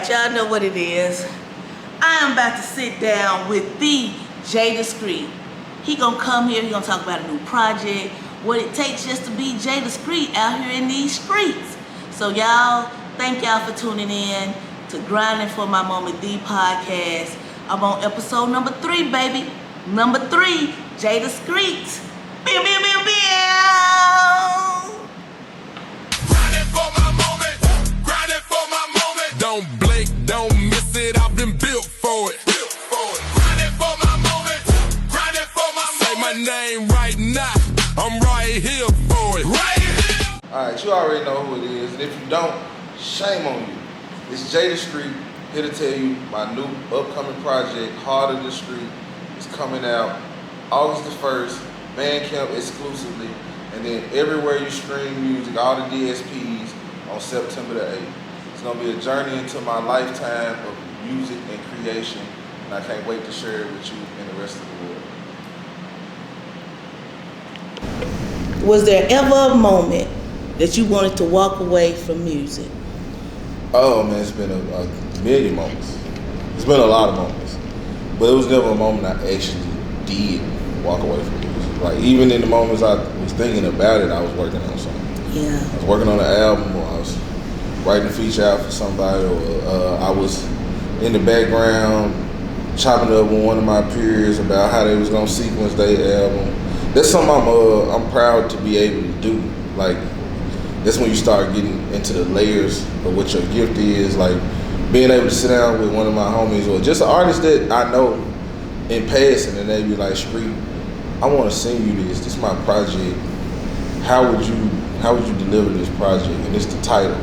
right, y'all know what it is. I am about to sit down with the DaSkreet. He gonna come here, he gonna talk about a new project, what it takes just to be DaSkreet out here in these streets. So y'all, thank y'all for tuning in to Grinding for My Moment, the podcast. I'm on episode number 3, baby. Number 3, DaSkreet. Meow, meow, meow, meow. Grinding for my moment, grinding for my moment. Don't blink, don't miss it, I've been built for it. Grinding for my moment, grinding for my moment. Say my name right now, I'm right here for it. Right here. Alright, you already know who it is, and if you don't, shame on you. It's DaSkreet, here to tell you my new upcoming project, Heart of the Street, is coming out August the 1st, Bandcamp exclusively, and then everywhere you stream music, all the DSPs, on September the 8th. It's going to be a journey into my lifetime of music and creation, and I can't wait to share it with you and the rest of the world. Was there ever a moment that you wanted to walk away from music? Oh man, it's been a million moments. It's been a lot of moments. But it was never a moment I actually did walk away from music. Like even in the moments I was thinking about it, I was working on something. Yeah. I was working on an album, or I was writing a feature out for somebody, or I was in the background chopping it up with one of my peers about how they was gonna sequence their album. That's something I'm proud to be able to do. Like that's when you start getting into the layers of what your gift is. Like being able to sit down with one of my homies or just an artist that I know in passing, and they be like, "Street, I want to send you this. This is my project. How would you deliver this project?" And it's the title.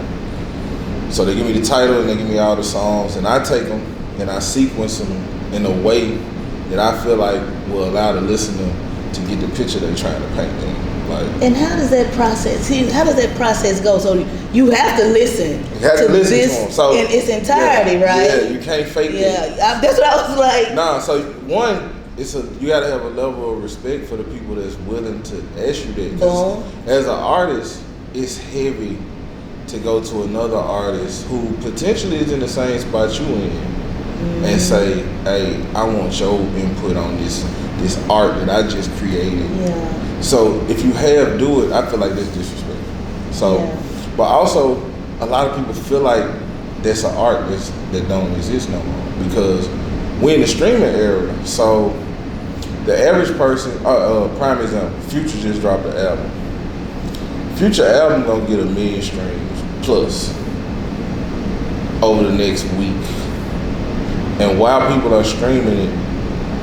So they give me the title and they give me all the songs, and I take them and I sequence them in a way that I feel like will allow the listener to get the picture they're trying to paint. And how does that process? How does that process go? So you have to listen. You have to listen this to them. So in its entirety, right? Yeah, you can't fake it. Yeah, that's what I was like. Nah, so one, you gotta have a level of respect for the people that's willing to ask you that. 'Cause as an artist, it's heavy to go to another artist who potentially is in the same spot you in and say, "Hey, I want your input on this art that I just created." Yeah. So if you do it, I feel like that's disrespectful. So, but also a lot of people feel like that's an art that don't exist no more because we're in the streaming era. So the average person, prime example, Future just dropped an album. Future album gonna get 1 million streams plus over the next week. And while people are streaming it,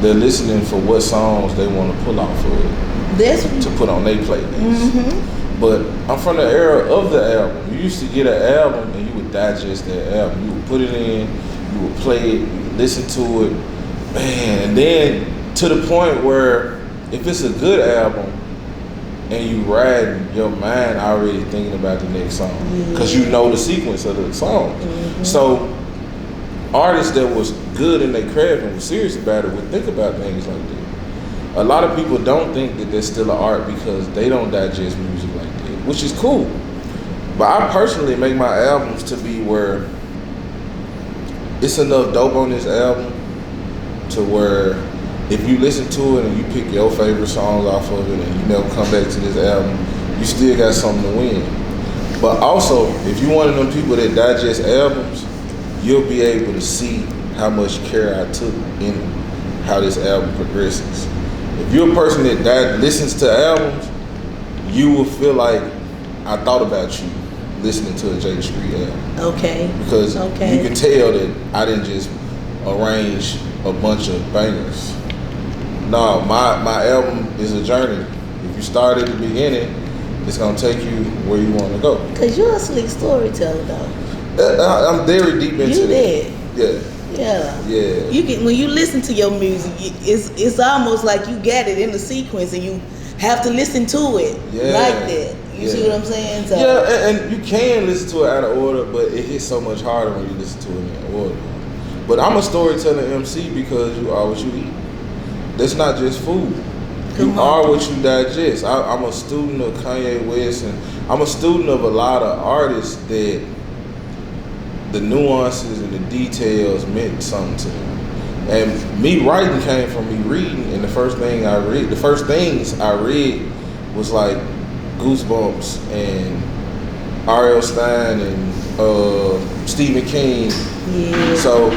they're listening for what songs they want to pull off of it to put on their playlist. But I'm from the era of the album. You used to get an album and you would digest that album. You would put it in, you would play it, you would listen to it, man. And then to the point where if it's a good album and you ride your mind already thinking about the next song because you know the sequence of the song. So artists that was good in their craft and was serious about it would think about things like that. A lot of people don't think that there's still an art because they don't digest music like that, which is cool. But I personally make my albums to be where it's enough dope on this album to where if you listen to it and you pick your favorite songs off of it and you never come back to this album, you still got something to win. But also, if you're one of them people that digest albums, you'll be able to see how much care I took in how this album progresses. If you're a person that listens to albums, you will feel like I thought about you listening to a DaSkreet album. Okay. Because you can tell that I didn't just arrange a bunch of bangers. No, my album is a journey. If you start at the beginning, it's gonna take you where you want to go. Cause you're a slick storyteller, though. I'm very deep into it. Yeah. When you listen to your music, it's almost like you got it in the sequence, and you have to listen to it like that. You see what I'm saying? So, and you can listen to it out of order, but it hits so much harder when you listen to it in order. But I'm a storyteller MC because you are what you eat. That's not just food. You are what you digest. I'm a student of Kanye West, and I'm a student of a lot of artists that the nuances and the details meant something to them. And me writing came from me reading, and the first things I read was like Goosebumps and R.L. Stein and Stephen King. Yeah. So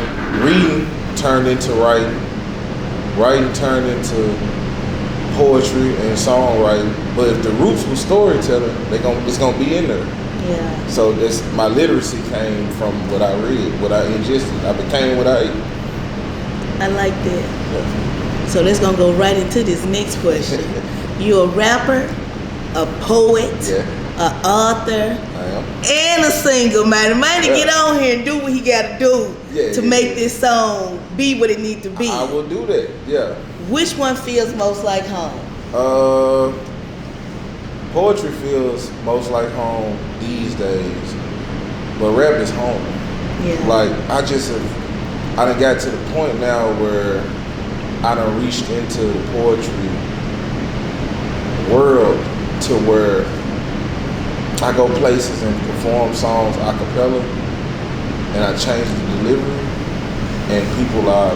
reading turned into writing turned into poetry and songwriting. But if the roots was storytelling, it's gonna be in there. Yeah. So my literacy came from what I read, what I ingested. I became what I ate. I like that. Yeah. So that's gonna go right into this next question. You're a rapper, a poet, an author, I am. and a singer, man. The man to get on here and do what he gotta do to make this song be what it needs to be. I will do that, yeah. Which one feels most like home? Poetry feels most like home these days, but rap is home. Yeah. Like, I done got to the point now where I done reached into the poetry world to where I go places and perform songs a cappella, and I change the delivery, and people are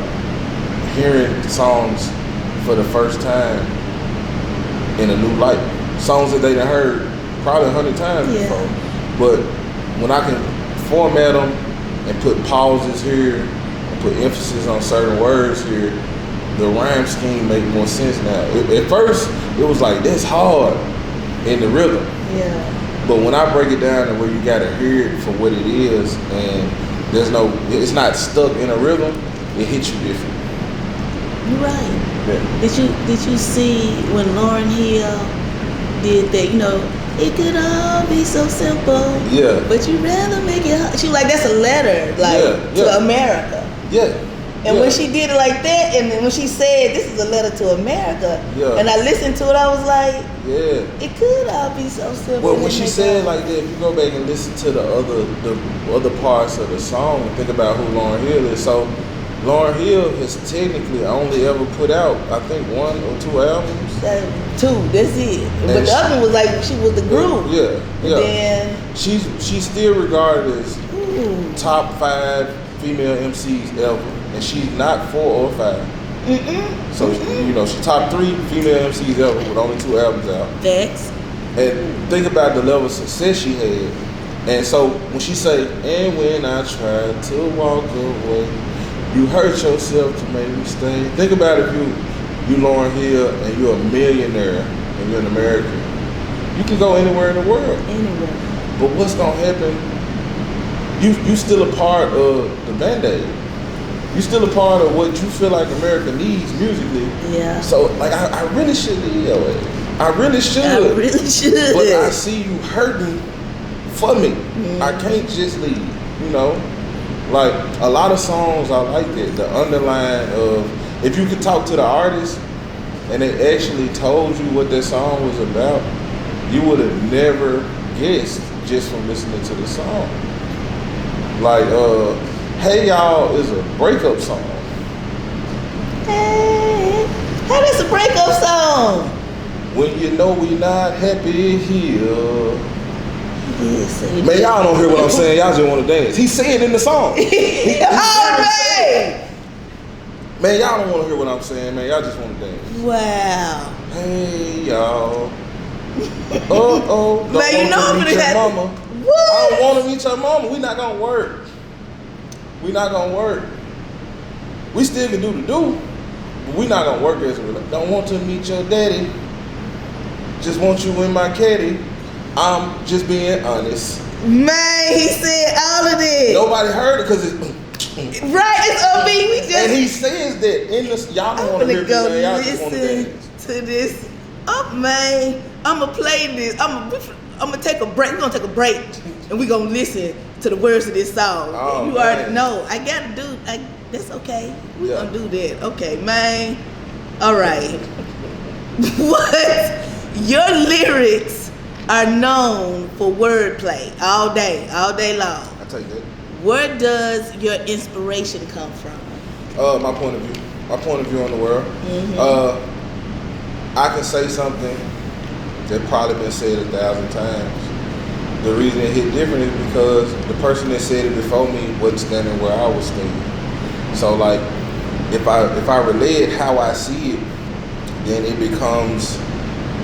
hearing songs for the first time in a new light. Songs that they done heard probably 100 times before. But when I can format them and put pauses here, and put emphasis on certain words here, the rhyme scheme make more sense now. At first, it was like, that's hard in the rhythm. Yeah. But when I break it down to where you gotta hear it for what it is, and it's not stuck in a rhythm, it hits you different. You're right. Yeah. Did you see when Lauryn Hill did that? You know, it could all be so simple. Yeah. But you rather make it hard. She was like, that's a letter, to America. Yeah. And when she did it like that, and then when she said, this is a letter to America, and I listened to it, I was like, it could all be so simple. Well, when she said like that, if you go back and listen to the other parts of the song and think about who Lauryn Hill is, so Lauryn Hill has technically only ever put out, I think, 1 or 2 albums. 2, that's it. But the other one was like, she was the group. Yeah. Then she's still regarded as top 5 female MCs ever, and she's not 4 or 5. So she's top 3 female MCs ever with only 2 albums out. Facts. And think about the level of success she had. And so when she say, and when I tried to walk away, you hurt yourself to make me stay. Think about if you Lauryn Hill and you're a millionaire and you're an American. You can go anywhere in the world. Anywhere. But what's gonna happen? You still a part of the Band-Aid. You still a part of what you feel like America needs musically. Yeah. So like I really should leave your way. I really should. But I see you hurting for me. I can't just leave, Like a lot of songs I like that. The underline of, if you could talk to the artist and they actually told you what that song was about, you would have never guessed just from listening to the song. Like, Hey Y'all is a breakup song. Hey, how is a breakup song? When you know we not happy here. Yes, Man, y'all don't hear what I'm saying. Y'all just want to dance. He said it in the song. All right. Man, y'all don't want to hear what I'm saying, man. Y'all just want to dance. Wow. Hey, y'all. Don't Man, you know want to meet your mama. What? I don't want to meet your mama. We not going to work. We not going to work. We still can do the do, but we not going to work as a relationship. Don't want to meet your daddy. Just want you in my caddy. I'm just being honest. Man, he said all of this. Nobody heard it because it's... Right, it's on me. We just... And he says that in this... Y'all don't want to hear me, man. Y'all just want to dance. To this. Oh, man. I'm going to play this. I'm going to take a break. We're going to take a break. And we're going to listen to the words of this song. Oh, you already know. I got to do... That's okay. We're going to do that. Okay, man. All right. What? Your lyrics are known for wordplay all day long. I take that. Where does your inspiration come from? My point of view. My point of view on the world. I can say something that probably been said 1,000 times, the reason it hit different is because the person that said it before me wasn't standing where I was standing. So like, if I relay it how I see it, then it becomes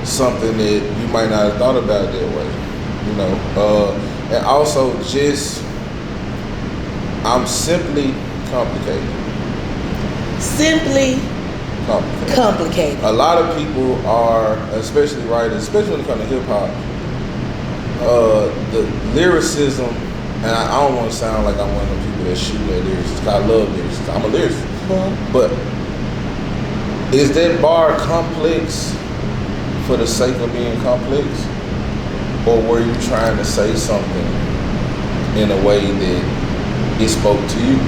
something that you might not have thought about that way, you know. And also just, I'm simply complicated. Simply complicated. A lot of people are, especially writers, especially when it comes to hip hop, the lyricism, and I don't want to sound like I'm one of them people that shoot at lyrics. I love lyrics. I'm a lyricist. Mm-hmm. But is that bar complex for the sake of being complex? Or were you trying to say something in a way that it spoke to you?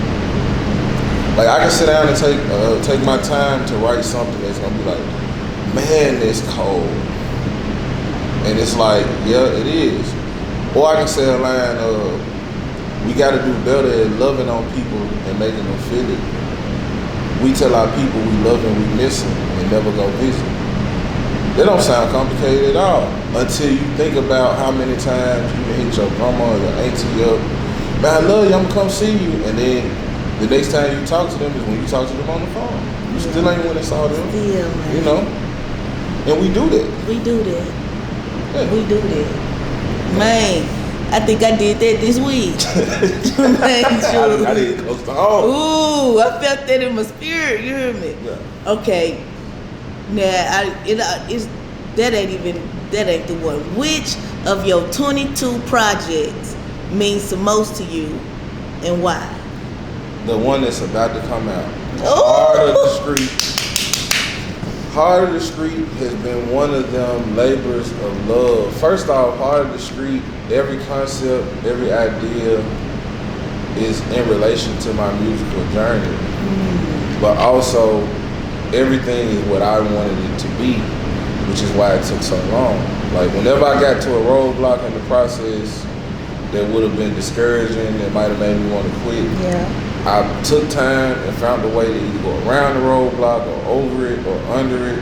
Like, I can sit down and take my time to write something that's gonna be like, man, it's cold. And it's like, yeah, it is. Or I can say a line of, we gotta do better at loving on people and making them feel it. We tell our people we love and we miss them and never go visit. That don't sound complicated at all until you think about how many times you can hit your grandma or your auntie up. Man, I love you, I'm gonna come see you. And then the next time you talk to them is when you talk to them on the phone. You still ain't when it's all them. Still, man. You know? And we do that. We do that. Yeah. We do that. Man, I think I did that this week. Man, I did it close to home. Ooh, I felt that in my spirit. You hear me? Yeah. Okay. Now, that ain't the one. Which of your 22 projects means the most to you, and why? The one that's about to come out. Ooh. Heart of the Street has been one of them labors of love. First off, Heart of the Street, every concept, every idea is in relation to my musical journey. But also, everything is what I wanted it to be, which is why it took so long. Like, whenever I got to a roadblock in the process that would have been discouraging, that might have made me want to quit, I took time and found a way to either go around the roadblock or over it or under it.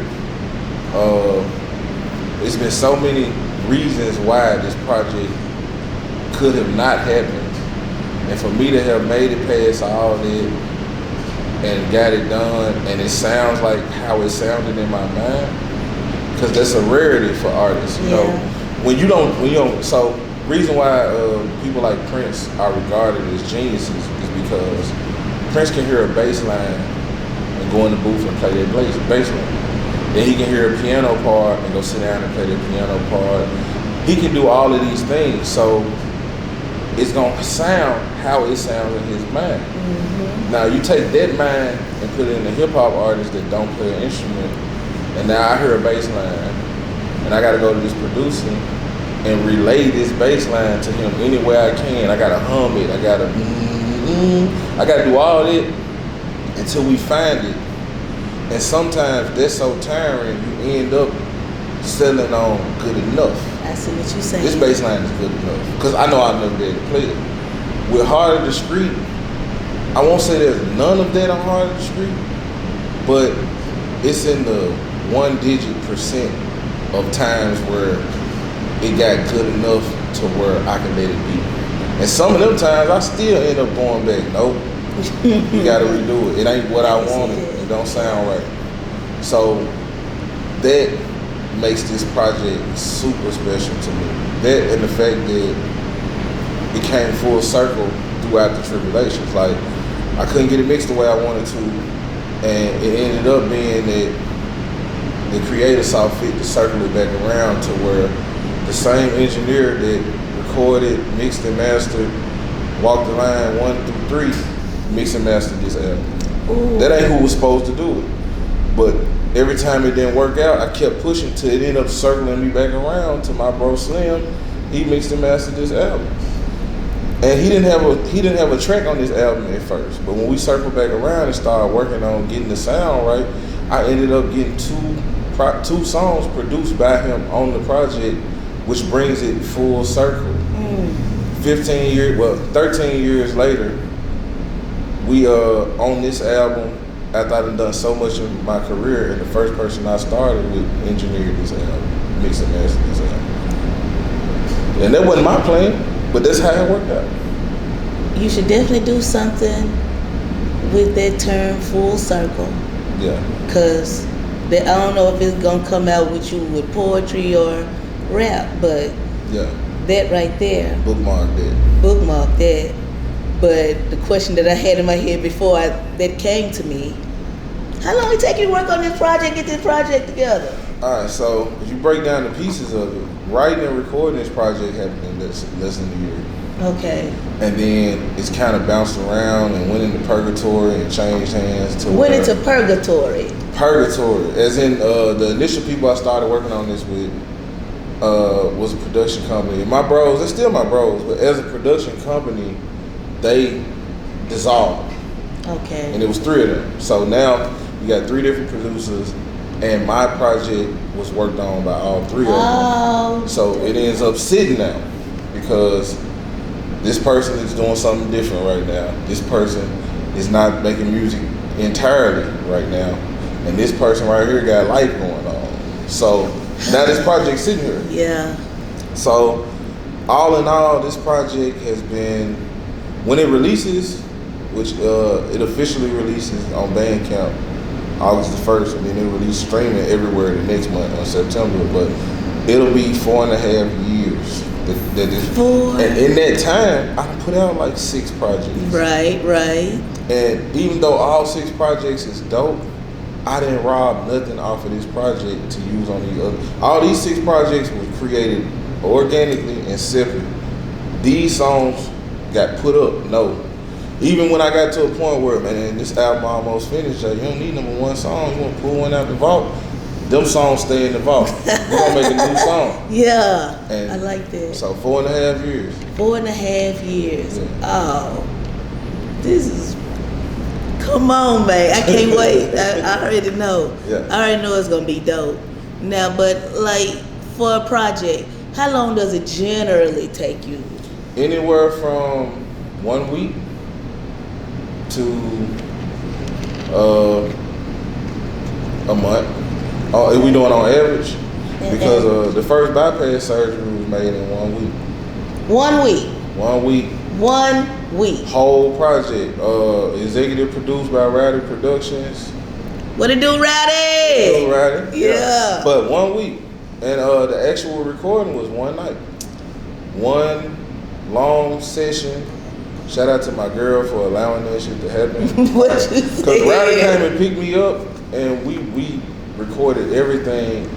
It's been so many reasons why this project could have not happened. And for me to have made it past all that and got it done, and it sounds like how it sounded in my mind, because that's a rarity for artists, you know. When you don't, so reason why people like Prince are regarded as geniuses is because Prince can hear a bass line and go in the booth and play that bass line. Then he can hear a piano part and go sit down and play that piano part. He can do all of these things, so it's gonna sound how it sounds in his mind. Now you take that mind and put it in a hip hop artist that don't play an instrument, and now I hear a bass line, and I gotta go to this producer and relay this bass line to him any way I can. I gotta hum it, I gotta do all that until we find it. And sometimes that's so tiring, you end up settling on good enough. I see what you're saying. This bass line is good enough, because I know I'll never be able to play it. With Heart of the Street, I won't say there's none of that on Heart of the Street, but it's in the 1% of times where it got good enough to where I can let it be. And some of them times I still end up going back, nope, you gotta redo it. It ain't what I wanted, it don't sound right. So that makes this project super special to me. That and the fact that it came full circle throughout the tribulations. Like, I couldn't get it mixed the way I wanted to, and it ended up being that the creator saw fit to circle it back around to where the same engineer that recorded, mixed and mastered, walked the line 1 through 3, mixed and mastered this album. Ooh. That ain't who was supposed to do it. But every time it didn't work out, I kept pushing till it ended up circling me back around to my bro Slim. He mixed and mastered this album. And he didn't have a track on this album at first. But when we circled back around and started working on getting the sound right, I ended up getting two songs produced by him on the project, which brings it full circle. 13 years later, we on this album, after I'd done so much of my career, and the first person I started with engineered this album, mixed and mastered this album. And that wasn't my plan, but that's how it worked out. You should definitely do something with that term full circle. Yeah. Cause I don't know if it's gonna come out with you with poetry or rap, but Yeah. that right there, Bookmark that. bookmark that. But the question that I had in my head before that came to me, how long it take you to work on this project, get this project together? All right, so if you break down the pieces of it, writing and recording this project happened in less than a year. Okay. And then it's kind of bounced around and went into purgatory and changed hands to Went into purgatory. Purgatory, as in the initial people I started working on this with was a production company. And my bros, they're still my bros, but as a production company, they dissolved. Okay. And it was 3 of them. So now we got 3 different producers, and my project was worked on by all 3 of them. Oh. So it ends up sitting now because this person is doing something different right now. This person is not making music entirely right now. And this person right here got life going on. So now this project's sitting here. Yeah. So all in all, this project has been, when it releases, which it officially releases on Bandcamp August the 1st, and then it releases streaming everywhere the next month on September, but it'll be 4.5 years. That this, 4. and in that time, I put out like 6 projects. Right. And even though all 6 projects is dope, I didn't rob nothing off of this project to use on the other. All these 6 projects were created organically and separate. These songs got put up. No. Even when I got to a point where, man, this album almost finished, you don't need number 1 song. You want to pull one out the vault? Them songs stay in the vault. We're going to make a new song. Yeah. And I like that. So 4.5 years. 4.5 years. Yeah. Oh. This is, come on, man. I can't wait. I already know. Yeah. I already know it's going to be dope. Now, but like for a project, how long does it generally take you? Anywhere from 1 week to a month. Oh, we doing on average? Because the first bypass surgery was made in 1 week. 1 week. 1 week. 1 week. Whole project. Executive produced by Rowdy Productions. What it do, Rowdy? Rowdy. Yeah. But 1 week. And the actual recording was one night. One long session. Shout out to my girl for allowing that shit to happen. What you Because saying? Rowdy came and picked me up, and we recorded everything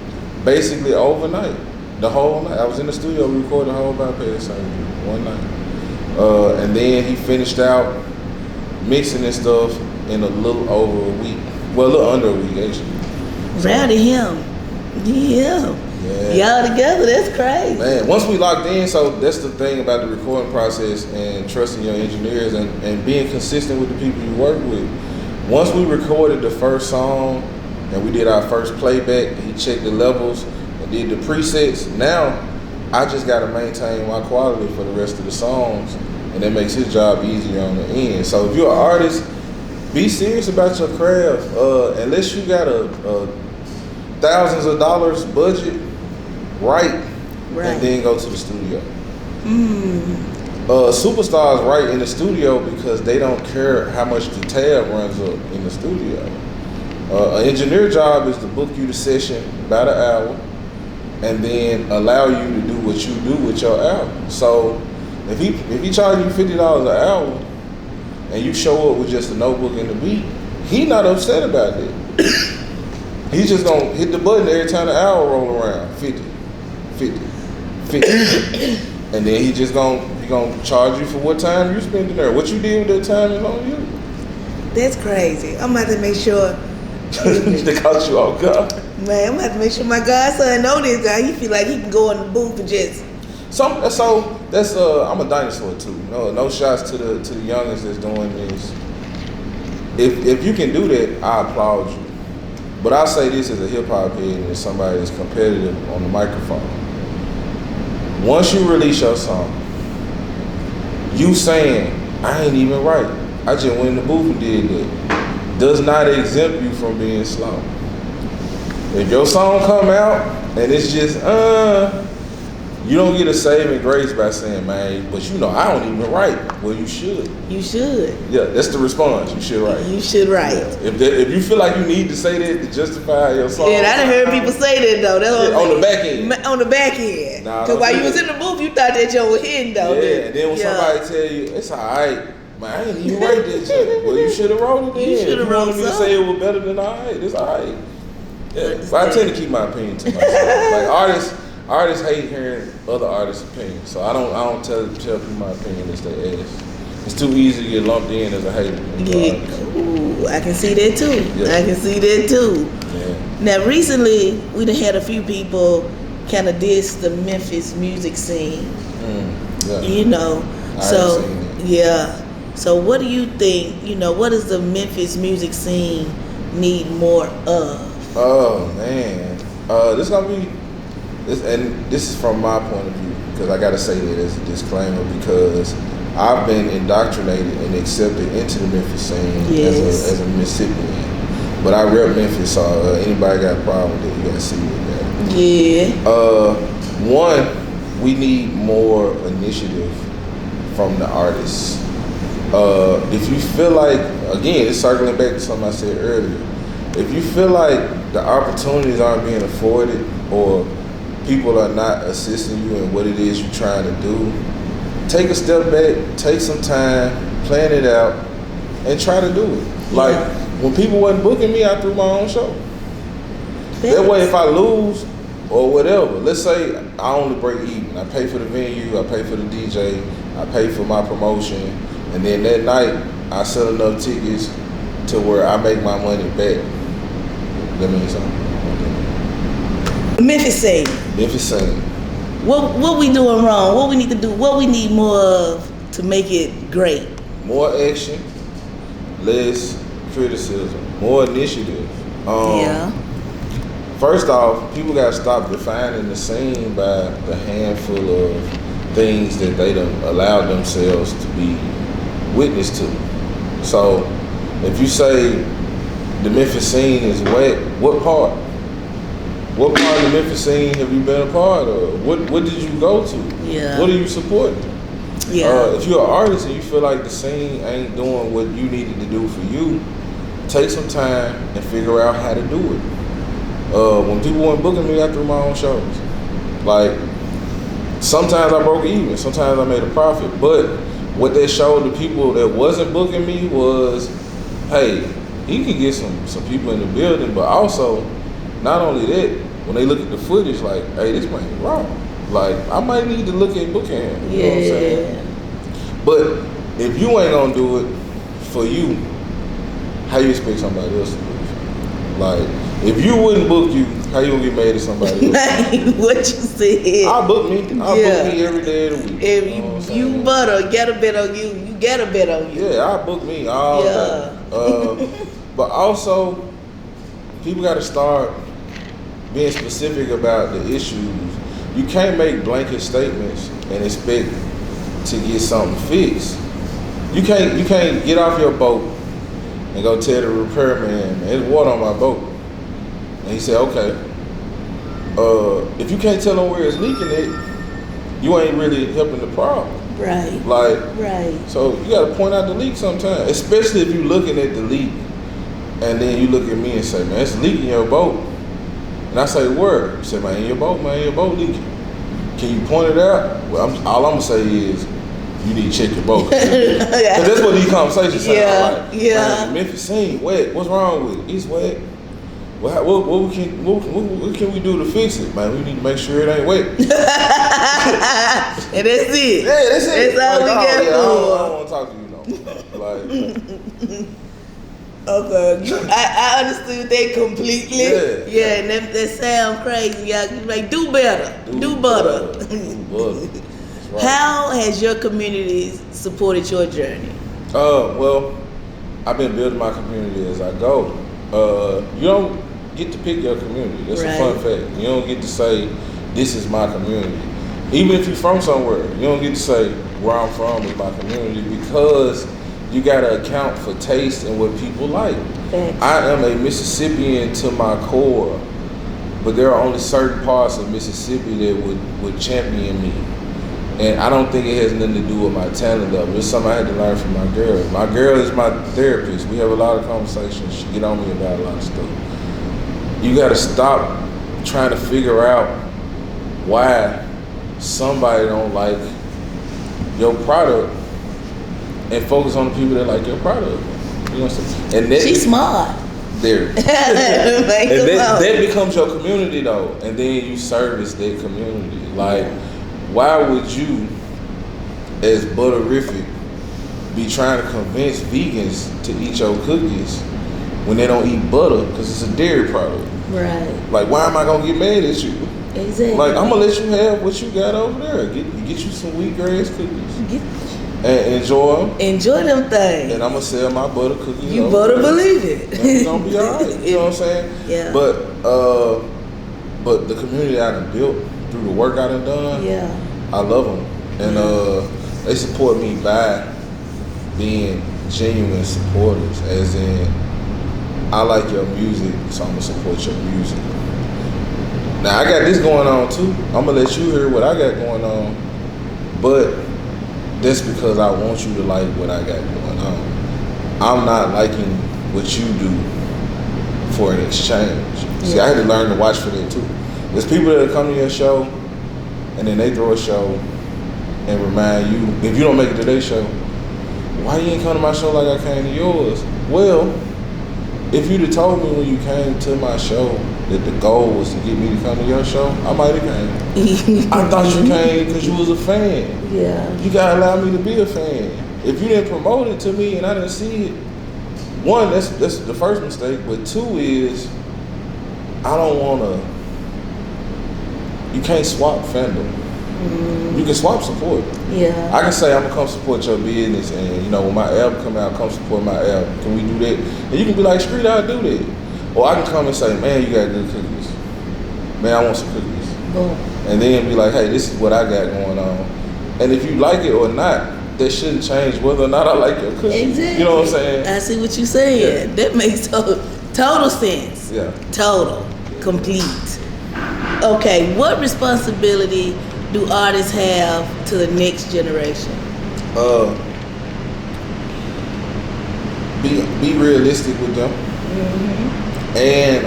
basically overnight. The whole night. I was in the studio, we recorded the whole bypass surgery one night. And then he finished out mixing and stuff in a little over a week. Well, a little under a week, actually. Rowdy him. Yeah. Y'all together, that's crazy. Man, once we locked in, so that's the thing about the recording process and trusting your engineers and being consistent with the people you work with. Once we recorded the first song and we did our first playback, he checked the levels and did the presets. Now, I just got to maintain my quality for the rest of the songs, and that makes his job easier on the end. So if you're an artist, be serious about your craft. Unless you got a thousands of dollars budget, write, and then go to the studio. Superstars write in the studio because they don't care how much the tab runs up in the studio. An engineer job is to book you the session by the hour and then allow you to do what you do with your album. So if he charge you $50 an hour and you show up with just a notebook and the beat, he not upset about that. He's just gonna hit the button every time the hour roll around. 50. And then he gonna charge you for what time you spent in there. What you did with that time is on you. That's crazy. I'm about to make sure. They caught you off guard. Man, I'm about to make sure my godson know this guy. He feel like he can go in the booth and just. So that's I'm a dinosaur too. No shots to the youngest that's doing this. If you can do that, I applaud you. But I say this as a hip hop head and as somebody that's competitive on the microphone. Once you release your song, you saying, I ain't even right. I just went in the booth and did that, does not exempt you from being slow. If your song come out and it's just, You don't get a saving grace by saying, man, but you know, I don't even write. Well, you should. You should. Yeah, that's the response. You should write. You should write. Yeah. If you feel like you need to say that to justify your song. Yeah, I done heard people say that though. That's what on the back end. On the back end. Nah, Cause while you was in the booth, you thought that joke was hidden though. Yeah, and then when somebody tell you, it's alright, man, I ain't even write that shit. Well, you should have wrote it then. You should have wrote me to something. say it was better than alright. It's alright. Yeah, but I tend to keep my opinion to myself. Like artists hate hearing other artists' opinions, so I don't tell people my opinion as they ask. It's too easy to get lumped in as a hater. Yeah, ooh, I can see that too. Yeah. I can see that too. Yeah. Now recently, we done had a few people kind of diss the Memphis music scene. Yeah. You know, I so have seen it. yeah. So what do you think? You know, what does the Memphis music scene need more of? Oh man, this gonna be this, and this is from my point of view because I gotta say that as a disclaimer because I've been indoctrinated and accepted into the Memphis scene as a Mississippian. But I rep Memphis, so anybody got a problem with it, you gotta see with that. Yeah. One, we need more initiative from the artists. If you feel like, again, it's circling back to something I said earlier. If you feel like the opportunities aren't being afforded or people are not assisting you in what it is you're trying to do, take a step back, take some time, plan it out, and try to do it. Like, when people wasn't booking me, I threw my own show. That way, if I lose or whatever, let's say I only break even. I pay for the venue, I pay for the DJ, I pay for my promotion, and then that night, I sell enough tickets to where I make my money back. That means something. Memphis scene. Memphis scene. What we doing wrong? What we need to do? What we need more of to make it great? More action, less criticism, more initiative. First off, people gotta stop defining the scene by the handful of things that they done allowed themselves to be witness to. So, if you say the Memphis scene is whack, what part? What part of the Memphis scene have you been a part of? What did you go to? Yeah. What are you supporting? Yeah. If you're an artist and you feel like the scene ain't doing what you needed to do for you, take some time and figure out how to do it. When people weren't booking me, I threw my own shows. Like, sometimes I broke even, sometimes I made a profit. But what that showed the people that wasn't booking me was, hey, he can get some people in the building, but also, not only that, when they look at the footage, like, hey, this might be wrong. Like, I might need to look at booking him. You know what I'm saying? But if you ain't gonna do it for you, how you expect somebody else to do it? Like, if you wouldn't book you, how you gonna get mad at somebody else? What you said. I'll book me. I'll book me every day of the week. If you butter, get a bet on you. You get a bet on you. Yeah, I'll book me all day. But also, people gotta start being specific about the issues. You can't make blanket statements and expect to get something fixed. You can't get off your boat and go tell the repairman, man, there's water on my boat. And he said, okay. If you can't tell him where it's leaking at, you ain't really helping the problem. Right. Like, right. So you gotta point out the leak sometimes, especially if you're looking at the leak and then you look at me and say, man, it's leaking your boat. And I say, word. You say, man, your boat leaking. Can you point it out? Well, all I'm gonna say is, you need to check your boat. Because that's what these conversations sound like. Yeah. Man, Memphis scene wet. What's wrong with it? It's wet. Well, what can we do to fix it? Man, we need to make sure it ain't wet. And that's it. Yeah, that's it. That's all we got I don't want to talk to you no more. Like, okay, I understood that completely. Yeah, and that sound crazy. Y'all like do better, do better. Right. How has your community supported your journey? Well, I've been building my community as I go. You don't get to pick your community. That's a fun fact. You don't get to say, this is my community. Even if you're from somewhere, you don't get to say, where I'm from is my community, because you gotta account for taste and what people like. Thanks. I am a Mississippian to my core. but there are only certain parts of Mississippi that would champion me. And I don't think it has nothing to do with my talent level. It's something I had to learn from my girl. My girl is my therapist. We have a lot of conversations. She get on me about a lot of stuff. You gotta stop trying to figure out why somebody don't like your product and focus on the people that like your product. You know what I'm saying? And She's smart. There. And that becomes your community though. And then you service that community. Like, why would you, as Butterific, be trying to convince vegans to eat your cookies when they don't eat butter because it's a dairy product? Right. Like, why am I gonna get mad at you? Exactly. Like, I'm gonna let you have what you got over there. Get you some wheatgrass cookies and enjoy them. Enjoy them things. And I'm gonna sell my butter cookies. You better believe it. And it's gonna be all right. You know what I'm saying? Yeah. But the community I done built through the work I done done, I love them. And they support me by being genuine supporters, as in, I like your music, so I'm gonna support your music. Now I got this going on too. I'm gonna let you hear what I got going on, but that's because I want you to like what I got going on. I'm not liking what you do for an exchange. See, I had to learn to watch for that too. There's people that come to your show and then they throw a show and remind you, if you don't make it to their show, why you ain't come to my show like I came to yours? Well, if you'd have told me when you came to my show that the goal was to get me to come to your show, I might have came. I thought you came because you was a fan. Yeah. You gotta allow me to be a fan. If you didn't promote it to me and I didn't see it, one, that's the first mistake. But two is, I don't wanna. You can't swap fandom. You can swap support. Yeah. I can say I'm gonna come support your business, and when my album come out, come support my album. Can we do that? And you can be like, Street, I'll do that. Or I can come and say, man, you got good cookies. Man, I want some cookies. Boom. And then be like, hey, this is what I got going on. And if you like it or not, that shouldn't change whether or not I like your cookies. Exactly. You know what I'm saying? I see what you're saying. Yeah. That makes total sense. Yeah. Total. Complete. Okay, what responsibility do artists have to the next generation? Be realistic with them. And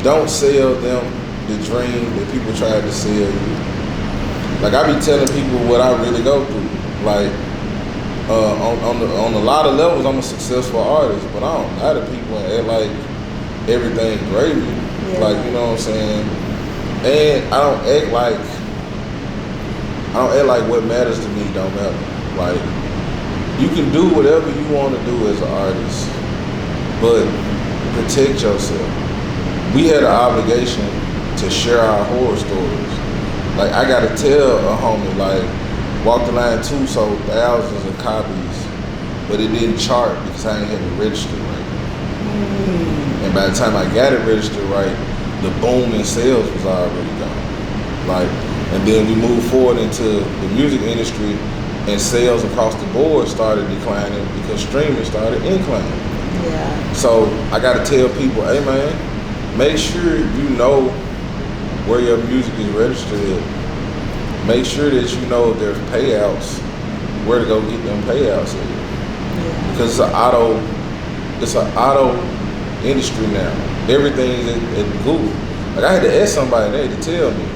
don't sell them the dream that people try to sell you. Like, I be telling people what I really go through. Like, on a lot of levels, I'm a successful artist, but I don't lie to people and act like everything gravy. Yeah. Like, you know what I'm saying? And I don't act like what matters to me don't matter. Like, you can do whatever you want to do as an artist, but protect yourself. We had an obligation to share our horror stories. Like, I gotta tell a homie, like, Walk the Line 2 sold thousands of copies, but it didn't chart because I ain't had it registered right. And by the time I got it registered right, the boom in sales was already gone. Like, and then we moved forward into the music industry, and sales across the board started declining because streaming started inclining. Yeah. So I gotta tell people, hey man, make sure you know where your music is registered at. Make sure that you know if there's payouts, where to go get them payouts at. Yeah. Because it's an auto industry now. Everything's at Google. Like, I had to ask somebody there to tell me,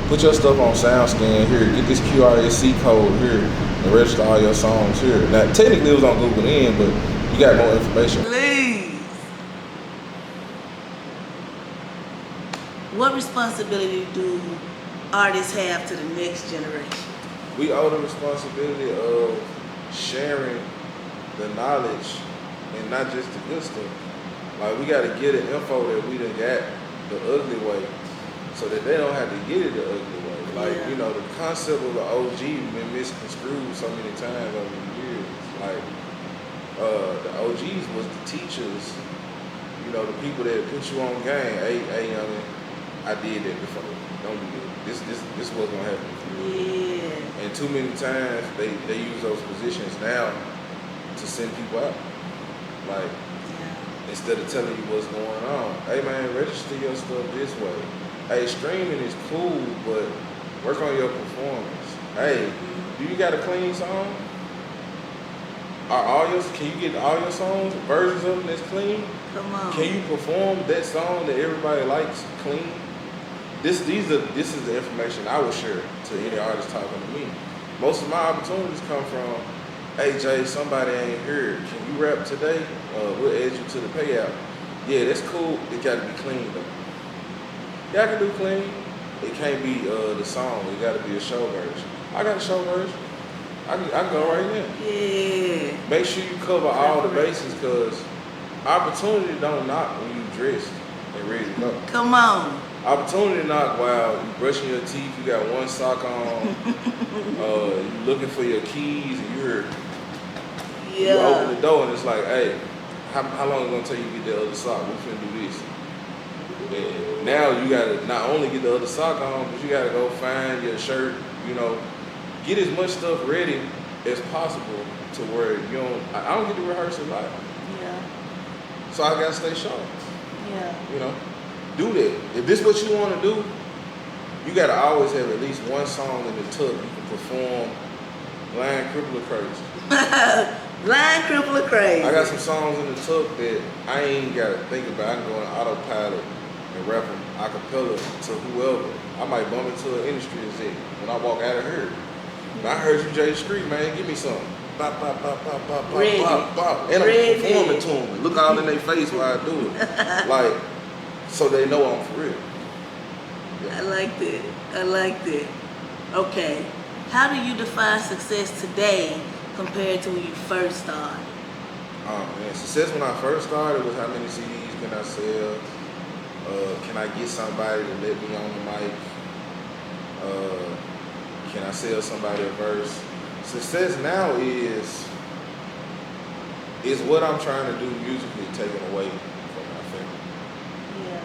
put your stuff on SoundScan here, get this QRSC code here, and register all your songs here. Now, technically it was on Google then, but you got more information. Please. What responsibility do artists have to the next generation? We owe the responsibility of sharing the knowledge and not just the good stuff. Like, we gotta get the info that we done got the ugly way so that they don't have to get it the ugly way. Like, the concept of the OG been misconstrued so many times over the years. Like, the OGs was the teachers, the people that put you on game. Hey, youngin, I did that before. Don't do it. This wasn't gonna happen for you. Yeah. And too many times they use those positions now to send people out. Like, instead of telling you what's going on. Hey man, register your stuff this way. Hey, streaming is cool, but work on your performance. Hey, do you got a clean song? Can you get all your songs, versions of them that's clean? Come on. Can you perform that song that everybody likes clean? This is the information I would share to any artist talking to me. Most of my opportunities come from, hey Jay, somebody ain't here. Can you rap today? We'll add you to the payout. Yeah, that's cool. It gotta be clean though. Y'all can do clean. It can't be the song. It gotta be a show version. I got a show version. I can go right now. Yeah. Make sure you cover all the bases, because opportunity don't knock when you dressed and ready to go. Come on. Opportunity knock while you brushing your teeth, you got one sock on, you looking for your keys, and you hear, you open the door and it's like, hey, how long is it gonna take you to get the other sock? We finna do this. And now you gotta not only get the other sock on, but you gotta go find your shirt, get as much stuff ready as possible to where you don't, I don't get to rehearse a lot. Yeah. So I gotta stay sharp. Yeah. Do that. If this is what you wanna do, you gotta always have at least one song in the tuck you can perform blind, cripple, or crazy. Blind, cripple, or crazy. I got some songs in the tuck that I ain't gotta think about. I can go on autopilot and rap them a cappella to whoever. I might bump into an industry exec when I walk out of here. I heard you DaSkreet, man, give me some. Bop, bop, bop, bop, bop, Ready. bop, bop. And I'm performing to them. Look all in their face while I do it. Like, so they know I'm for real. I like that. Okay. How do you define success today compared to when you first started? Oh man, success when I first started was how many CDs can I sell? Can I get somebody to let me on the mic? Can I sell somebody a verse? Success now is what I'm trying to do musically taken away from my family. Yeah.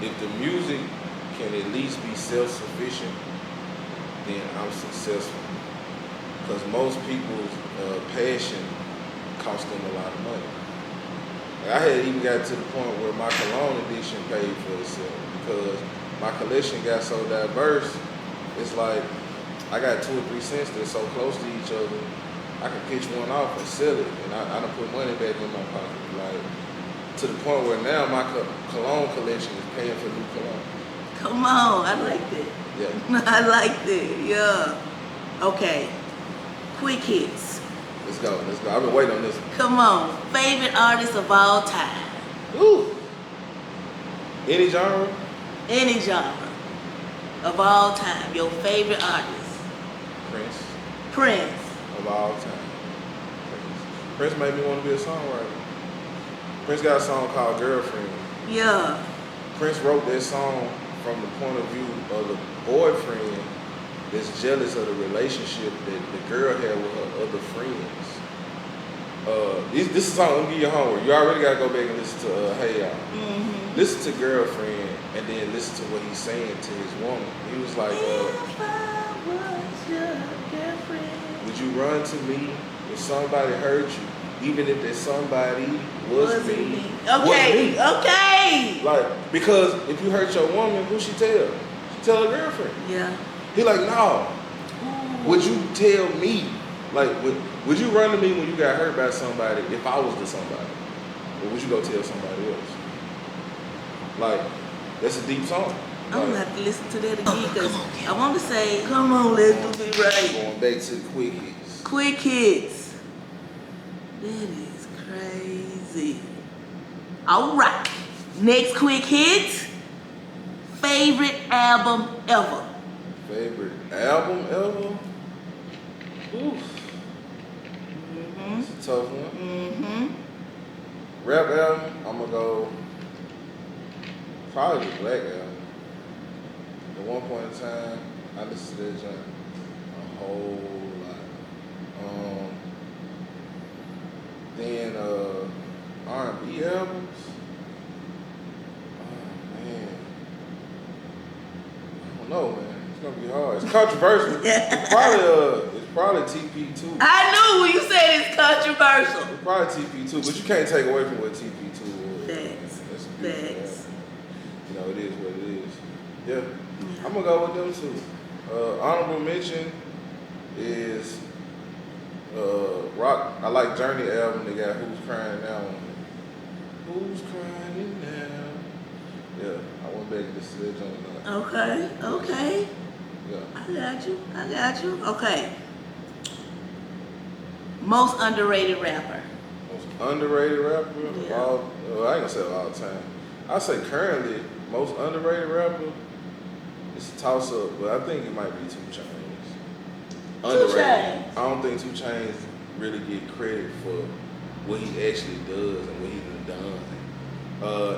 If the music can at least be self-sufficient, then I'm successful. Because most people's passion costs them a lot of money. I had even got to the point where my cologne edition paid for itself, because my collection got so diverse. It's like I got 2 or 3 scents that's so close to each other, I can pitch one off and sell it, and I done put money back in my pocket. Like, to the point where now my cologne collection is paying for new cologne. Come on, I like that. Yeah. I like that, yeah. Okay, quick hits. Let's go. I've been waiting on this one. Come on, favorite artist of all time. Ooh. Any genre? Any genre of all time. Your favorite artist. Prince. Of all time. Prince made me want to be a songwriter. Prince got a song called Girlfriend. Yeah. Prince wrote that song from the point of view of the boyfriend that's jealous of the relationship that the girl had with her other friends. This is a song, let me give you homework. You already gotta go back and listen to Hey Y'all. Mm-hmm. Listen to Girlfriend and then listen to what he's saying to his woman. He was like, If I was your girlfriend. would you run to me if somebody hurt you, even if that somebody was me? Okay, okay. Like, because if you hurt your woman, who she tell? She tell her girlfriend. Yeah. He like, no. Ooh. Would you tell me? Like, would you run to me when you got hurt by somebody if I was the somebody? Or would you go tell somebody else? Like, that's a deep song. I'm gonna have to listen to that again because I want to say, come on, let's do it right. Going back to the quick hits. Quick hits. That is crazy. All right. Next quick hit. Favorite album ever. Favorite album ever? Oof. Mm-hmm. It's a tough one. Mm-hmm. Rap album, I'm gonna go probably the Black album. At one point in time, I listened to that joint a whole lot. Then R&B albums. Oh man, I don't know, man. It's gonna be hard. It's controversial. It's probably TP2. I knew when you said it's controversial. It's probably TP2, but you can't take away from what TP2 was. That Thanks. You know, it is what it is. Yeah. I'm gonna go with them too. Honorable mention is Rock. I like Journey album. They got Who's Crying Now on it. Who's Crying Now? Yeah, I went back to the on that. Okay. Yeah. I got you. Okay. Most underrated rapper. Most underrated rapper Yeah. I ain't gonna say it all the time. I say currently most underrated rapper. It's a toss up, but I think it might be 2 Chainz. Underrated. 2 Chainz. I don't think 2 Chainz really get credit for what he actually does and what he's done.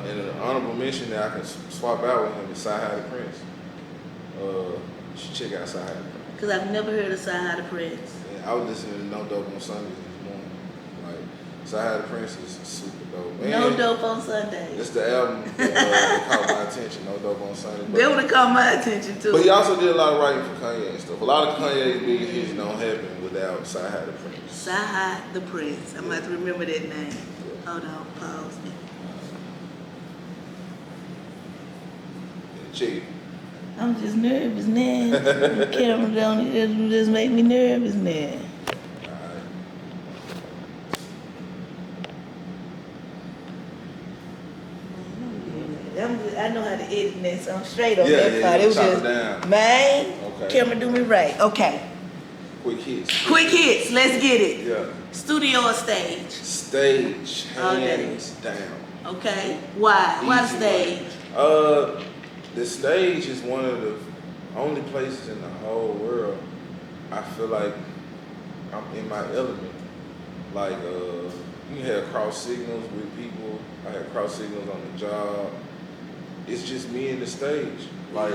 And an honorable mention that I can swap out with him is Sci-Hi the Prince. You should check out Sci-Hi the Prince. Cause I've never heard of Sci-Hi the Prince. And I was listening to No Dope on Sundays this morning. Like Sci-Hi the Prince is super dope. Man, No Dope on Sunday. it's the album that caught my attention. No Dope on Sunday. That would have caught my attention too. But he also did a lot of writing for Kanye and stuff. A lot of Kanye's big hits don't happen without Sci-Hi the Prince. Sci-Hi the Prince. I'm gonna have to remember that name. Yeah. Hold on, pause me. Check it. I'm just nervous now. The camera don't just make me nervous now. I know how to edit this, so I'm straight on that part. It was chop just, it down. man, Okay. camera do me right. Okay. Quick hits. Quick hits, let's get it. Yeah. Studio or stage? Stage, Okay. hands down. Okay. Why? Why Easy stage? one. The stage is one of the only places in the whole world I feel like I'm in my element. Like, you can have cross signals with people. I have cross signals on the job. It's just me and the stage. Like,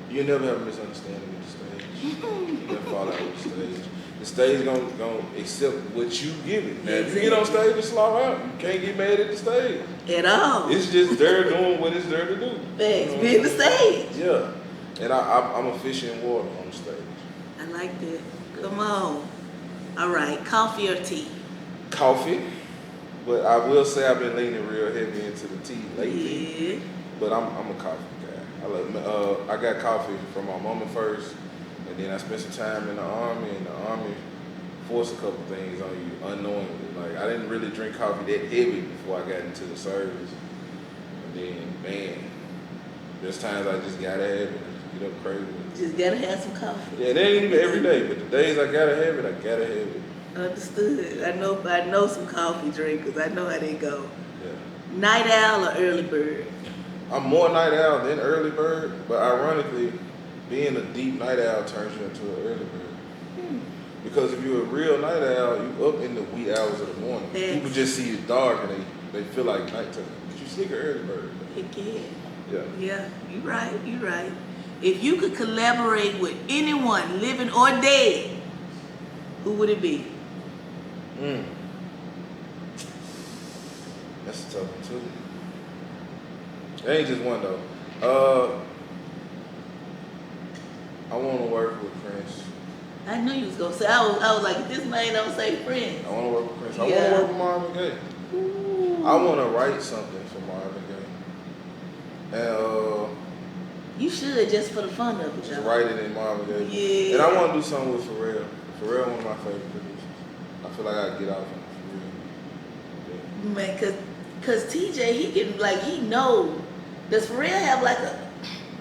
you never have a misunderstanding with the stage. You never fall out with the stage. The stage gonna accept what you give it. Now, if you get on stage and slaughter out, you can't get mad at the stage. At all. It's just there doing what it's there to do. Thanks. Be in the stage. Yeah. And I'm a fish in water on the stage. I like that. Come on. All right. Coffee or tea? Coffee. But I will say I've been leaning real heavy into the tea lately. Yeah. But I'm a coffee guy. I got coffee from my mama first, and then I spent some time in the army, and the army forced a couple things on you unknowingly. Like, I didn't really drink coffee that heavy before I got into the service. And then, man, there's times I just gotta have it. I just get up crazy. Just gotta have some coffee. Yeah, it ain't even every day, but the days I gotta have it, I gotta have it. Understood. I know some coffee drinkers. I know how they go. Yeah. Night owl or early bird? I'm more night owl than early bird, but ironically, being a deep night owl turns you into an early bird. Because if you're a real night owl, you up in the wee hours of the morning. Thanks. People just see it dark and they feel like nighttime. But you still an early bird. Heck yeah. Yeah. Yeah, you right. If you could collaborate with anyone, living or dead, who would it be? That's a tough one too. There ain't just one though. I want to work with Prince. I knew you was gonna say. I was like, this man don't say friends. I want to work with Prince. I Yeah. want to work with Marvin Gaye. Ooh. I want to write something for Marvin Gaye. And You should, just for the fun of it. just though. write it in Marvin Gaye. Yeah. And I want to do something with Pharrell. Pharrell, one of my favorite producers. I feel like I get off on Pharrell. Man, cause TJ, he can he know. Does Pharrell have like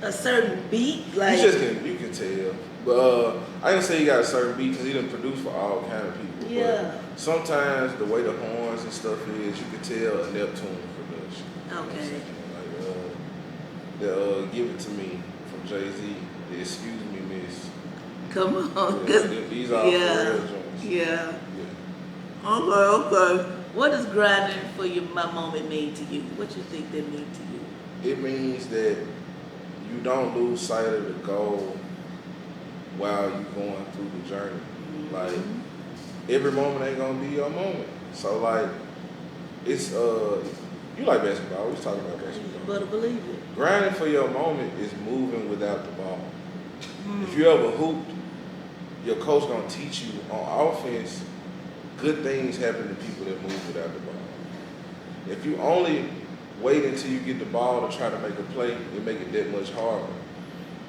a certain beat? Like You can tell. But I didn't say he got a certain beat because he done produced for all kind of people. Yeah. But sometimes the way the horns and stuff is, you can tell a Neptune production. Okay. Like Give It To Me from Jay-Z. The Excuse Me Miss. Come on, Yeah, 'cause- these are Pharrell joints. Yeah. Yeah. Okay. What does grinding for my moment mean to you? What you think that means to you? It means that you don't lose sight of the goal while you're going through the journey. Like, every moment ain't gonna be your moment. So like, it's you like basketball. We was talking about basketball. Better believe it. Grinding for your moment is moving without the ball. If you ever hooped, your coach gonna teach you on offense, good things happen to people that move without the ball. If you only wait until you get the ball to try to make a play, it make it that much harder.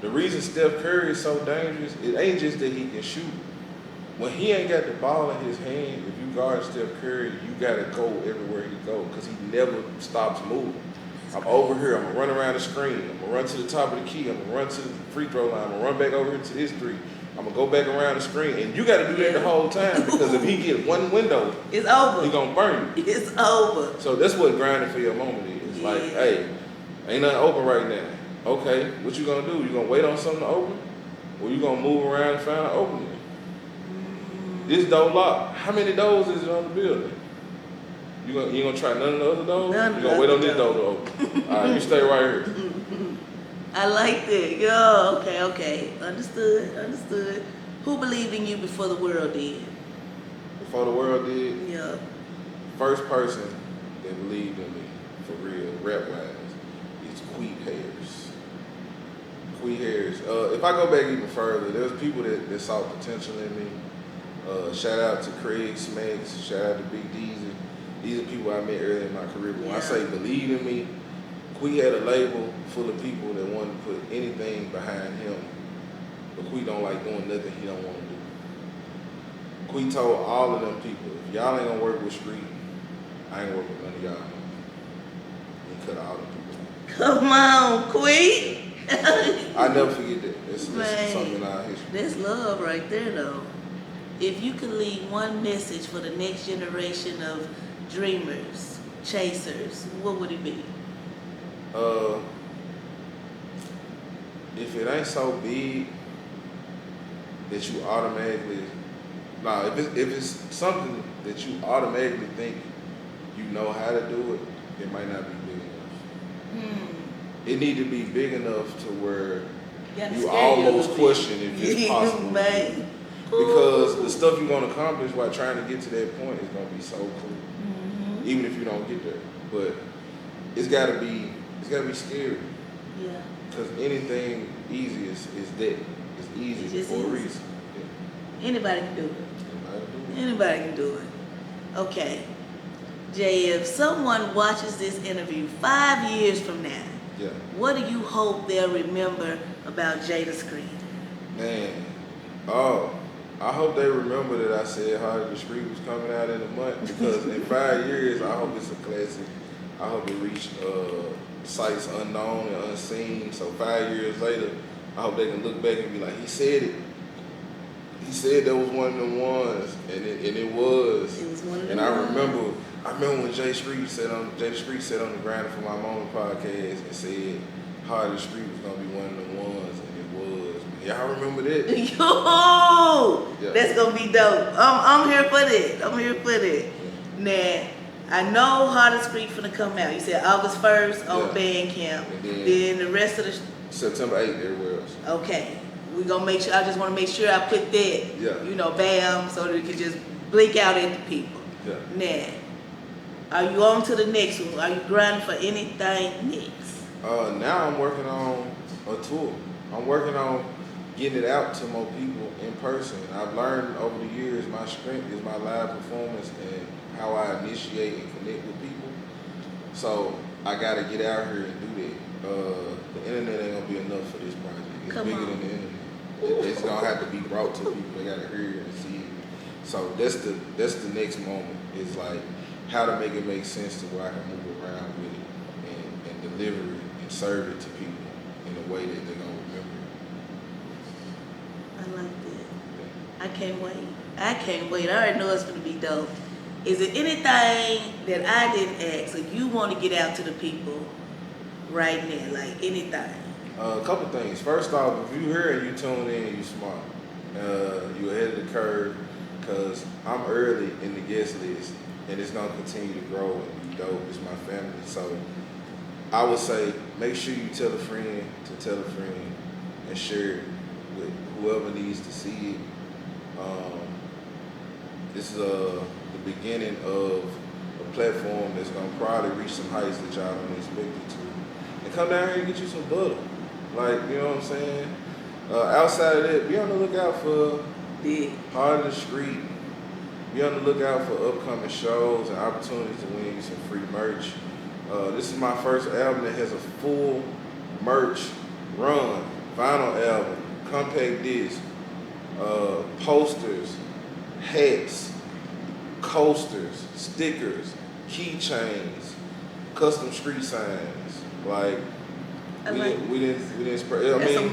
The reason Steph Curry is so dangerous, it ain't just that he can shoot. When he ain't got the ball in his hand, if you guard Steph Curry, you gotta go everywhere he go, because he never stops moving. I'm over here, I'm gonna run around the screen, I'm gonna run to the top of the key, I'm gonna run to the free throw line, I'm gonna run back over here to his three, I'm gonna go back around the screen, and you gotta do that the whole time, because if he get one window, it's over. He gonna burn you. It's over. So that's what grinding for your moment is. It's like, hey, ain't nothing open right now. Okay, what you gonna do? You gonna wait on something to open? Or you gonna move around and find an opening? This door locked. How many doors is it on the building? You gonna try none of the other doors? You gonna wait on this door to open? All right, you stay right here. I like that. Yo, okay. Understood. Who believed in you before the world did? Before the world did? Yeah. First person that believed in me, for real, rap-wise, is Queen Harris. Queen Harris. If I go back even further, there's people that saw potential in me. Shout out to Craig Smacks, shout out to Big Deezy. These are people I met early in my career. But when I say believe in me, Queen had a label full of people that wanted to put anything behind him. But Queen don't like doing nothing he don't want to do. Queen told all of them people, if y'all ain't gonna work with Street, I ain't working with none of y'all. He cut all them people. Come on, Queen. I never forget that. It's something in our history. That's love right there, though. If you could leave one message for the next generation of dreamers, chasers, what would it be? If it ain't so big that you automatically, if it's something that you automatically think you know how to do it, it might not be big enough. It need to be big enough to where you almost question if it's possible. Man. Because the stuff you're gonna accomplish while trying to get to that point is gonna be so cool. Even if you don't get there. But it's gotta be scary. Yeah. Because anything easy is that. It's easy for a reason. Yeah. Anybody can do it. Anybody can do it. Okay. Jay, if someone watches this interview 5 years from now, what do you hope they'll remember about Jay DaSkreet? Man, I hope they remember that I said DaSkreet was coming out in a month, because in 5 years, I hope it's a classic. I hope it reached sights unknown and unseen. So 5 years later, I hope they can look back and be like, he said it. He said that was one of them ones, and it was. It was one of them. And I remember when DaSkreet said on the Grinding for My Moment podcast and said DaSkreet was gonna be one of them ones, and it was. Y'all remember that? Yo, that's gonna be dope. I'm here for that. Now, I know DaSkreet finna come out. You said August 1st on Bandcamp. Then the rest of the September 8th everywhere else. Okay. We're gonna make sure. I just want to make sure I put that, bam, so that it can just blink out at the people. Yeah. Now, are you on to the next one? Are you grinding for anything next? Now I'm working on a tour. I'm working on getting it out to more people in person. I've learned over the years my strength is my live performance and how I initiate and connect with people. So I gotta get out here and do that. The internet ain't gonna be enough for this project. It's bigger than the internet. It's gonna have to be brought to people. They gotta hear it and see it. So that's the next moment. It's like how to make it make sense to where I can move around with it and deliver it and serve it to people in a way that they're gonna remember it. I like that. I can't wait. I already know it's gonna be dope. Is there anything that I didn't ask or you want to get out to the people right now? Like anything? A couple things. First off, if you hear and you tune in, you smart. You ahead of the curve, because I'm early in the guest list, and it's gonna continue to grow and be dope. It's my family, so I would say make sure you tell a friend to tell a friend and share it with whoever needs to see it. This is the beginning of a platform that's gonna probably reach some heights that y'all don't expect it to. And come down here and get you some butter. Like, you know what I'm saying? Outside of that, be on the lookout for DaSkreet Be on the lookout for upcoming shows and opportunities to win you some free merch. This is my first album that has a full merch run, vinyl album, compact disc, posters, hats, coasters, stickers, keychains, custom street signs. Like we didn't spread.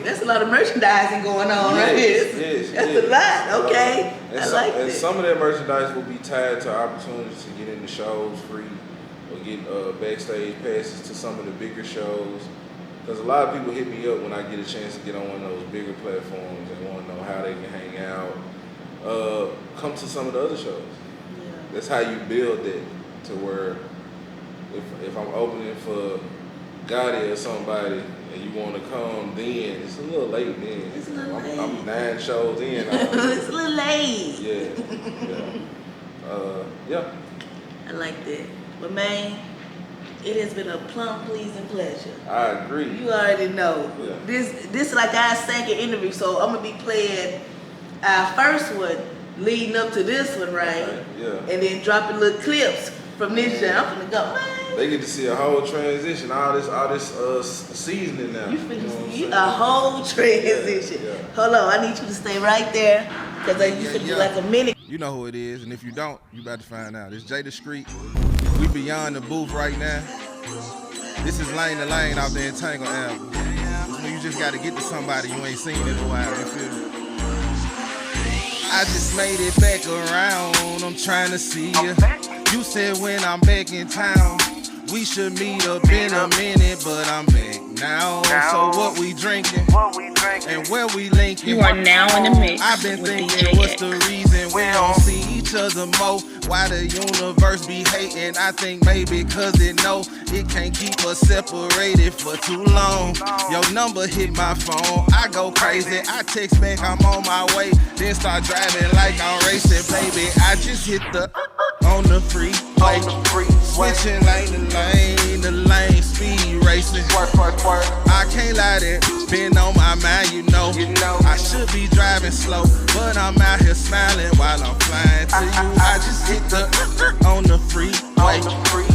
That's a lot of merchandising going on, right here. Yes, that's a lot. Okay, I like it. And some of that merchandise will be tied to opportunities to get into shows free or get backstage passes to some of the bigger shows. Because a lot of people hit me up when I get a chance to get on one of those bigger platforms and want to know how they can hang out. Come to some of the other shows. Yeah. That's how you build it to where if I'm opening for Gotti or somebody and you want to come then, it's a little late then. It's a little late. I'm 9 shows in. It's a little late. Yeah. I like that. But man, it has been a plumb pleasing pleasure. I agree. You already know. Yeah. This is like our second interview, so I'm gonna be playing our first one leading up to this one, right? Yeah. And then dropping little clips from this show. I'm gonna go, man. They get to see a whole transition, all this seasoning now. You finna see a whole transition. Yeah. Hold on, I need you to stay right there, because you finna do like a minute. You know who it is, and if you don't, you about to find out. It's DaSkreet. We beyond the booth right now. This is Lane to Lane off the Entangle album. This when you just gotta get to somebody you ain't seen in a while, you feel me? I just made it back around, I'm trying to see you. You said when I'm back in town, we should meet up in a minute, but I'm back now. So what we drinking? And where we linking? You are now in the mix. I've been with thinking, DJ what's the reason we don't see each other more? Why the universe be hating? I think maybe cause it know it can't keep us separated for too long. Your number hit my phone, I go crazy. I text back, I'm on my way. Then start driving like I'm racing, baby. I just hit the on the freeway, switching lane to lane, the lane speed racing. I can't lie, that been on my mind, you know. I should be driving slow, but I'm out here smiling while I'm flying to you. I just hit the on the freeway,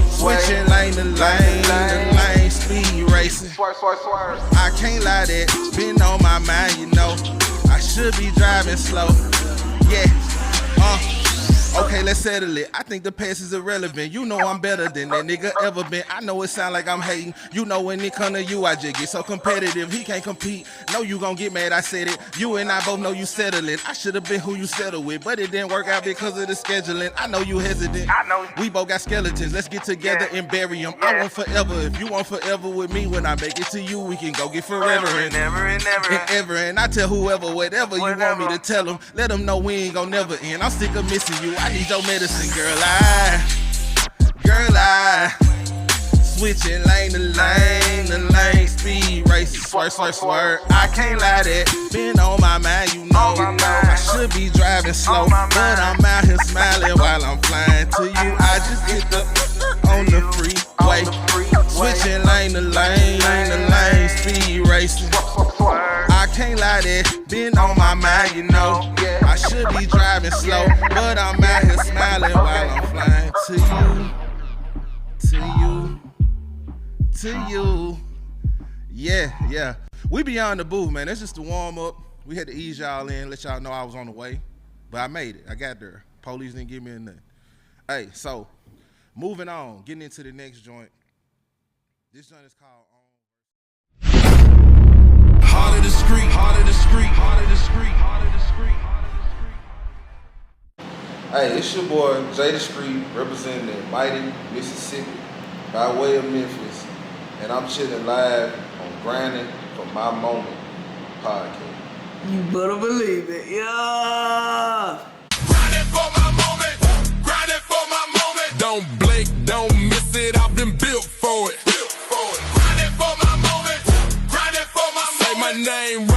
switching lane to lane, the lane speed racing. I can't lie, that been on my mind, you know. I should be driving slow, yeah. Okay, let's settle it. I think the past is irrelevant. You know I'm better than that nigga ever been. I know it sound like I'm hating. You know when it come to you, I just get so competitive. He can't compete. No, you gon' get mad, I said it. You and I both know you settling. I should've been who you settled with, but it didn't work out because of the scheduling. I know you hesitant. I know. We both got skeletons. Let's get together and bury them. I want forever. If you want forever with me, when I make it to you, we can go get forever and ever. And I tell whoever, whatever you want me to tell them, let them know we ain't gon' never end. I'm sick of missing you. I need your medicine, girl. I switching lane to lane, the lane speed racing, swerve. I can't lie, that been on my mind, you know. I should be driving slow, but I'm out here smiling while I'm flying to you. I just hit the on the freeway, switching lane to lane, the lane speed racing. I can't lie, that been on my mind, you know. I should be driving slow, but I'm out here smiling while I'm flying to you. Yeah. We beyond the booth, man. That's just the warm up. We had to ease y'all in, let y'all know I was on the way, but I made it. I got there. Police didn't give me a nothing. Hey, so moving on, getting into the next joint. This joint is called Heart of the street, heart of the street, heart of the street, heart of the street, heart of the street. Hey, it's your boy DaSkreet representing the mighty Mississippi by way of Memphis, and I'm chilling live on Grinding for My Moment podcast. You better believe it, yeah. Grinding for my moment, grinding for my moment. Don't blink, don't miss it, I've been built for it. Grinding for my moment, grinding for my moment. Say my name